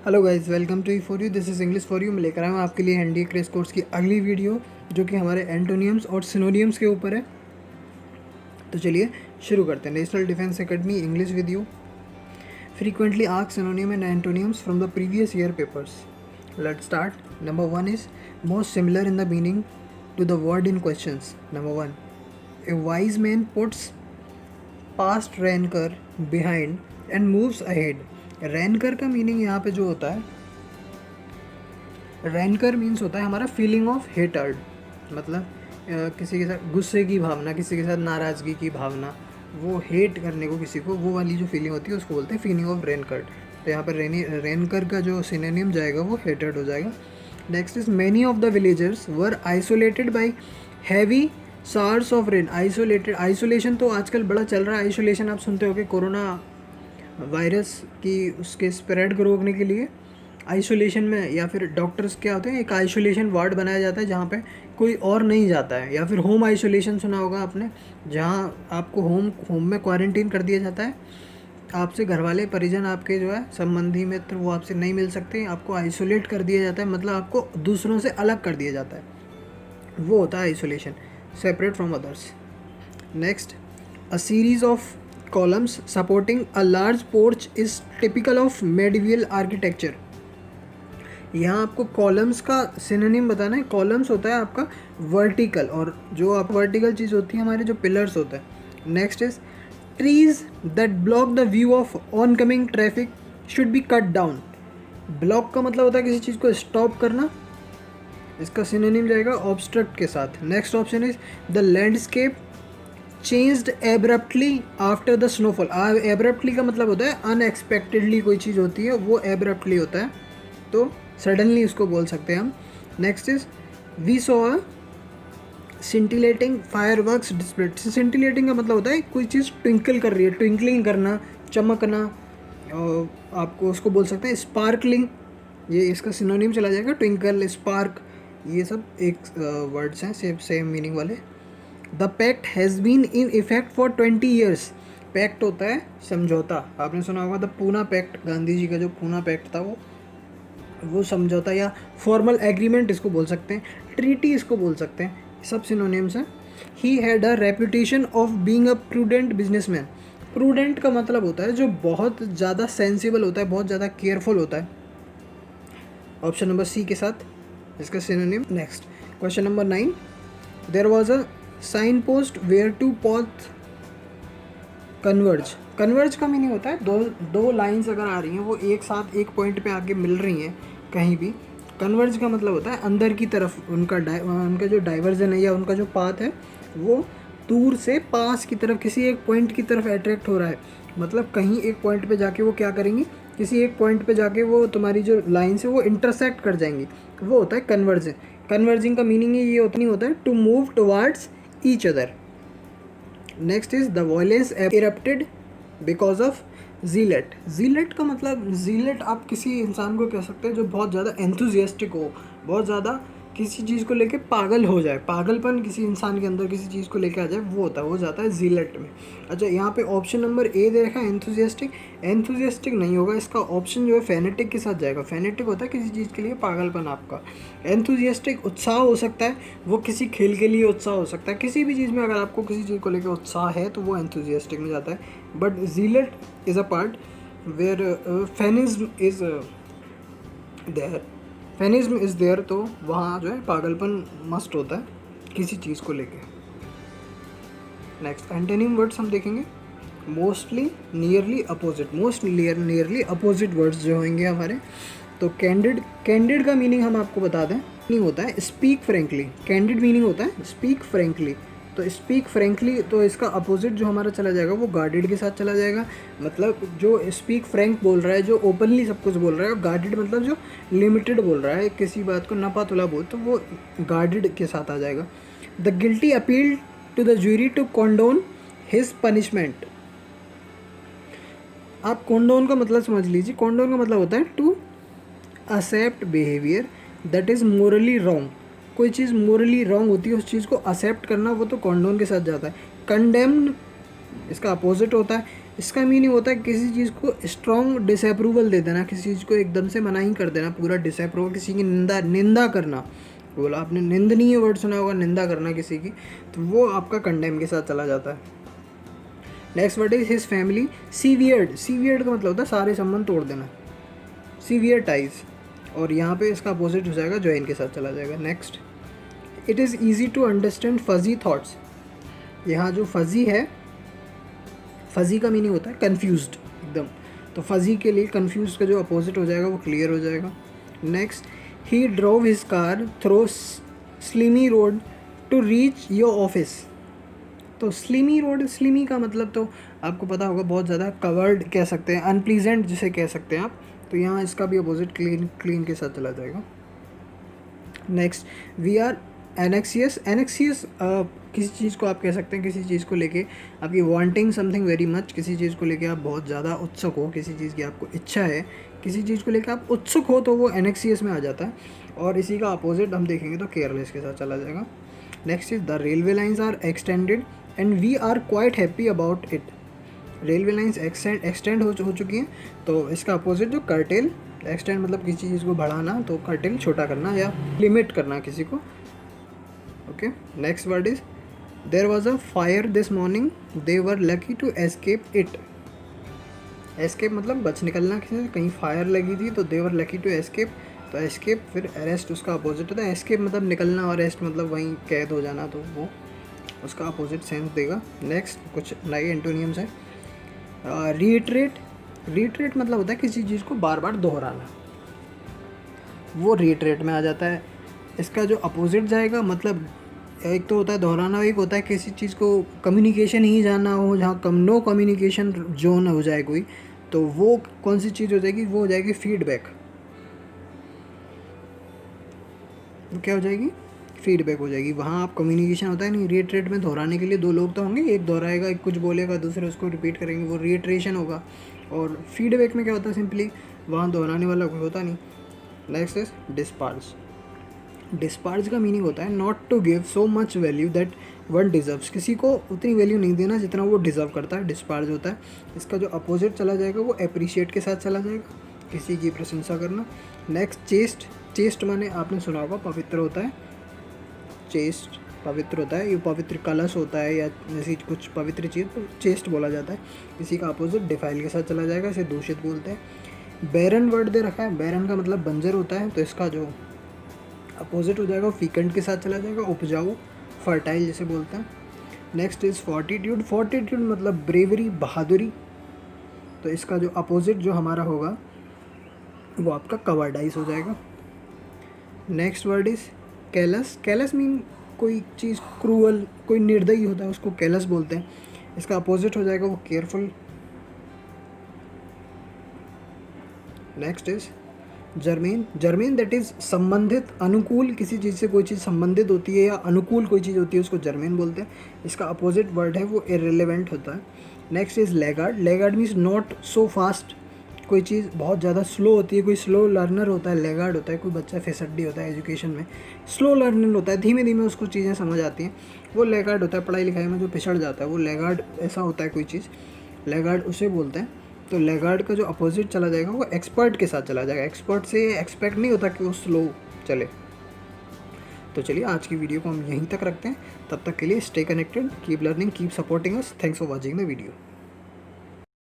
Hello guys, welcome to E4U। This is English for you. मैं लेकर आया हूँ आपके लिए हैंडी क्रेश कोर्स की अगली वीडियो, जो कि हमारे एंटोनियम्स और सिनोनियम्स के ऊपर है। तो चलिए शुरू करते हैं। National defence academy English with you frequently asked synonym and antonyms from the previous year papers. Let's start. Number 1 is most similar in the meaning to the word in questions. Number 1, a wise man puts past rancour behind and moves ahead. Rancour का meaning यहाँ पे जो होता है, रैनकर means होता है हमारा feeling of hatred, मतलब किसी के साथ गुस्से की भावना, किसी के साथ नाराज़गी की भावना, वो हेट करने को किसी को, वो वाली जो फीलिंग होती है उसको बोलते हैं फीलिंग ऑफ रैनकर। तो यहाँ पर रैनकर का जो सिनोनिम जाएगा वो हेटर्ड हो जाएगा। Next is many of the villagers were isolated by heavy showers of rain. Isolated, isolation तो आजकल बड़ा चल रहा है। आइसोलेशन आप सुनते हो कि कोरोना वायरस की उसके स्प्रेड को रोकने के लिए आइसोलेशन में, या फिर डॉक्टर्स क्या होते हैं, एक आइसोलेशन वार्ड बनाया जाता है जहाँ पे कोई और नहीं जाता है। या फिर होम आइसोलेशन सुना होगा आपने, जहाँ आपको होम में क्वारंटीन कर दिया जाता है। आपसे घर वाले परिजन, आपके जो है संबंधी मित्र, वो आपसे नहीं मिल सकते, आपको आइसोलेट कर दिया जाता है, मतलब आपको दूसरों से अलग कर दिया जाता है। वो होता है isolation, separate from others. Next, a series of columns supporting a large porch is typical of medieval architecture। यहाँ आपको कॉलम्स का सिनोनिम बताना है। कॉलम्स होता है आपका वर्टिकल, और जो आप वर्टिकल चीज़ होती है हमारे जो पिलर्स होते हैं। Next is trees that block the view of on coming traffic should be cut down. Block का मतलब होता है किसी चीज़ को स्टॉप करना, इसका सिनोनिम जाएगा ऑब्स्ट्रक्ट के साथ। Next option is the landscape changed abruptly after the snowfall. Abruptly का मतलब होता है अनएक्सपेक्टेडली, कोई चीज़ होती है वो एब्रप्टली होता है, तो सडनली उसको बोल सकते हैं हम। Next is we saw a scintillating fireworks displayed. Scintillating का मतलब होता है कोई चीज़ ट्विंकल कर रही है, ट्विंकलिंग करना, चमकना, और आपको उसको बोल सकते हैं स्पार्कलिंग। ये इसका सिनोनिम चला जाएगा, ट्विंकल, स्पार्क, ये सब एक वर्ड्स हैं सेम मीनिंग वाले। The pact has been in effect for 20 years. Pact होता है समझौता, आपने सुना होगा द पूना पैक्ट, गांधी जी का जो पूना पैक्ट था वो समझौता या फॉर्मल एग्रीमेंट इसको बोल सकते हैं, ट्रीटी इसको बोल सकते हैं, सब सिनोनिम्स हैं। He had a reputation of being a prudent businessman. Prudent का मतलब होता है जो बहुत ज़्यादा सेंसिबल होता है, बहुत ज़्यादा केयरफुल होता है, ऑप्शन नंबर सी के साथ इसका synonym. Next question number 9, there was a signpost where two path converge. Converge का मीनिंग होता है दो लाइंस अगर आ रही हैं, वो एक साथ एक पॉइंट पे आके मिल रही हैं कहीं भी। कन्वर्ज का मतलब होता है अंदर की तरफ उनका जो डाइवर्जन है या उनका जो पाथ है वो दूर से पास की तरफ, किसी एक पॉइंट की तरफ अट्रैक्ट हो रहा है। मतलब कहीं एक पॉइंट पे जाके वो क्या करेंगी, किसी एक पॉइंट पे जाके वो तुम्हारी जो लाइन है वो इंटरसेक्ट कर जाएंगी, वो होता है कन्वर्जन। कन्वर्जिंग का मीनिंग ये होता है to move towards each other. Next is the violence erupted because of zealot. Zealot का मतलब, जीलेट आप किसी इंसान को कह सकते हैं जो बहुत ज़्यादा एंथुजियास्टिक हो, बहुत ज़्यादा किसी चीज़ को लेके पागल हो जाए, पागलपन किसी इंसान के अंदर किसी चीज़ को लेके आ जाए, वो जाता है जीलेट में। अच्छा, यहाँ पे ऑप्शन नंबर ए दे रखा है एंथुजियास्टिक। एंथुजियास्टिक नहीं होगा, इसका ऑप्शन जो है फेनेटिक के साथ जाएगा। फेनेटिक होता है किसी चीज़ के लिए पागलपन आपका। एंथुजियास्टिक उत्साह हो सकता है, वो किसी खेल के लिए उत्साह हो सकता है, किसी भी चीज़ में अगर आपको किसी चीज़ को लेकर उत्साह है तो वो एंथुजियास्टिक में जाता है। But zealot is a part where fanaticism is there, fanaticism is there, तो वहाँ जो है पागलपन मस्ट होता है किसी चीज़ को लेके। नेक्स्ट एंटोनिम वर्ड्स हम देखेंगे। Mostly, nearly, opposite. Most nearly opposite words जो होंगे हमारे, तो कैंडिड। कैंडिड का मीनिंग हम आपको बता दें, मीनिंग होता है स्पीक फ्रेंकली। कैंडिड मीनिंग होता है स्पीक फ्रेंकली, तो स्पीक फ्रेंकली, तो इसका अपोजिट जो हमारा चला जाएगा वो गार्डेड के साथ चला जाएगा। मतलब जो स्पीक फ्रैंक बोल रहा है, जो ओपनली सब कुछ बोल रहा है, और गार्डेड मतलब जो लिमिटेड बोल रहा है, किसी बात को नपा तुला बोल, तो वो गार्डेड के साथ आ जाएगा। The guilty appeal to the jury to condone his punishment. आप कॉन्डोन का मतलब समझ लीजिए। कॉन्डोन का मतलब होता है to accept behaviour that is morally wrong. कोई चीज़ मोरली रॉन्ग होती है, उस चीज़ को एक्सेप्ट करना, वो तो कॉन्डोन के साथ जाता है। कंडेम्ड इसका अपोजिट होता है, इसका मीनिंग होता है किसी चीज़ को स्ट्रॉन्ग डिसअप्रूवल दे देना, किसी चीज़ को एकदम से मना ही कर देना, पूरा डिसअप्रूवल, किसी की निंदा करना। बोला आपने निंदनीय वर्ड सुना होगा, निंदा करना किसी की, तो वो आपका कंडेम के साथ चला जाता है। Next word is his family severed. Severed का मतलब होता है सारे संबंध तोड़ देना, सीवियर टाइज, और यहाँ पे इसका अपोजिट हो जाएगा ज्वाइन के साथ चला जाएगा। Next, it is easy to understand fuzzy thoughts. यहाँ जो फजी है, फजी का मीनिंग होता है कन्फ्यूज्ड एकदम, तो फजी के लिए कन्फ्यूज का जो अपोजिट हो जाएगा वो क्लियर हो जाएगा। Next, he drove his car through slimy road to reach your office. तो स्लिमी रोड, स्लिमी का मतलब तो आपको पता होगा, बहुत ज़्यादा कवर्ड कह सकते हैं, अनप्लीजेंट जिसे कह सकते हैं आप, तो यहाँ इसका भी अपोजिट क्लीन के साथ चला जाएगा। Next, we are anxious. Anxious किसी चीज़ को आप कह सकते हैं, किसी चीज़ को लेके आपकी वांटिंग समथिंग वेरी मच, किसी चीज़ को लेके आप बहुत ज़्यादा उत्सुक हो, किसी चीज़ की आपको इच्छा है, किसी चीज़ को लेकर आप उत्सुक हो, तो वो एनेक्सियस में आ जाता है। और इसी का अपोजिट हम देखेंगे तो केयरलेस के साथ चला जाएगा। Next is the railway lines are extended and we are quite happy about it. Railway lines extend हो चुकी हैं, तो इसका अपोजिट जो कर्टेल, एक्सटेंड मतलब किसी चीज़ को बढ़ाना, तो कर्टेल छोटा करना या लिमिट करना किसी को। Okay, next word is there was a fire this morning they were lucky to escape it. Escape मतलब बच निकलना, किसी से कहीं फायर लगी थी तो दे वर लकी टू एस्केप, तो एस्केप फिर अरेस्ट उसका अपोजिट होता है। एस्केप मतलब निकलना और अरेस्ट मतलब वहीं कैद हो जाना, तो वो उसका अपोजिट सेंस देगा। नेक्स्ट कुछ नए एंटोनियम्स हैं। रीट्रेट, रीट्रेट मतलब होता है किसी चीज़ को बार बार दोहराना, वो रीट्रेट में आ जाता है। इसका जो अपोजिट जाएगा, मतलब एक तो होता है दोहराना, एक होता है किसी चीज़ को कम्युनिकेशन ही जानना हो, जहाँ नो कम्युनिकेशन जोन हो जाए कोई, तो वो कौन सी चीज़ हो जाएगी, वो हो जाएगी फीडबैक। क्या हो जाएगी, फीडबैक हो जाएगी। वहाँ आप कम्युनिकेशन होता है नहीं, रीट्रेट में दोहराने के लिए दो लोग तो होंगे, एक दोहराएगा, एक कुछ बोलेगा, दूसरे उसको रिपीट करेंगे, वो रीट्रेशन होगा। और फीडबैक में क्या होता है, सिंपली वहाँ दोहराने वाला कोई होता नहीं। Next is डिस्पार्ज। डिस्पार्ज का मीनिंग होता है not to give so much value that one deserves. किसी को उतनी वैल्यू नहीं देना जितना वो डिज़र्व करता है, डिस्पार्ज होता है। इसका जो अपोजिट चला जाएगा वो अप्रिशिएट के साथ चला जाएगा, किसी की प्रशंसा करना। Next, chest. चेस्ट माने आपने सुना होगा पवित्र होता है, चेस्ट पवित्र होता है, ये पवित्र कलश होता है या जैसी कुछ पवित्र चीज़, तो चेस्ट बोला जाता है। इसी का अपोजिट डिफाइल के साथ चला जाएगा, इसे दूषित बोलते हैं। बैरन वर्ड दे रखा है, बैरन का मतलब बंजर होता है, तो इसका जो अपोजिट हो जाएगा फीकेंट के साथ चला जाएगा, उपजाऊ, फर्टाइल जिसे बोलते हैं। Next is fortitude. फोर्टिट्यूड मतलब ब्रेवरी, बहादुरी, तो इसका जो अपोजिट जो हमारा होगा वो आपका कवर्डाइज हो जाएगा। Next word is callus. Callus mean कोई चीज़ क्रूअल, कोई निर्दयी होता है, उसको कैलस बोलते हैं। इसका अपोजिट हो जाएगा वो careful. Next is germane. Germane that is संबंधित, अनुकूल, किसी चीज़ से कोई चीज़ संबंधित होती है या अनुकूल कोई चीज़ होती है उसको जर्मेन बोलते हैं। इसका अपोजिट वर्ड है वो इररिलेवेंट होता है। Next is laggard. Laggard means not so fast, कोई चीज़ बहुत ज़्यादा स्लो होती है, कोई स्लो लर्नर होता है, लैगार्ड होता है। कोई बच्चा फिसड्डी होता है एजुकेशन में, स्लो लर्नर होता है, धीमे धीमे उसको चीज़ें समझ आती हैं, वो लैगार्ड होता है। पढ़ाई लिखाई में जो पिछड़ जाता है वो लैगार्ड ऐसा होता है कोई चीज़, लैगार्ड उसे बोलते हैं। तो लैगार्ड का जो अपोजिट चला जाएगा वो एक्सपर्ट के साथ चला जाएगा। एक्सपर्ट से एक्सपेक्ट नहीं होता कि वो स्लो चले। तो चलिए आज की वीडियो को हम यहीं तक रखते हैं, तब तक के लिए stay connected, keep learning, keep supporting us. Thanks for watching the video.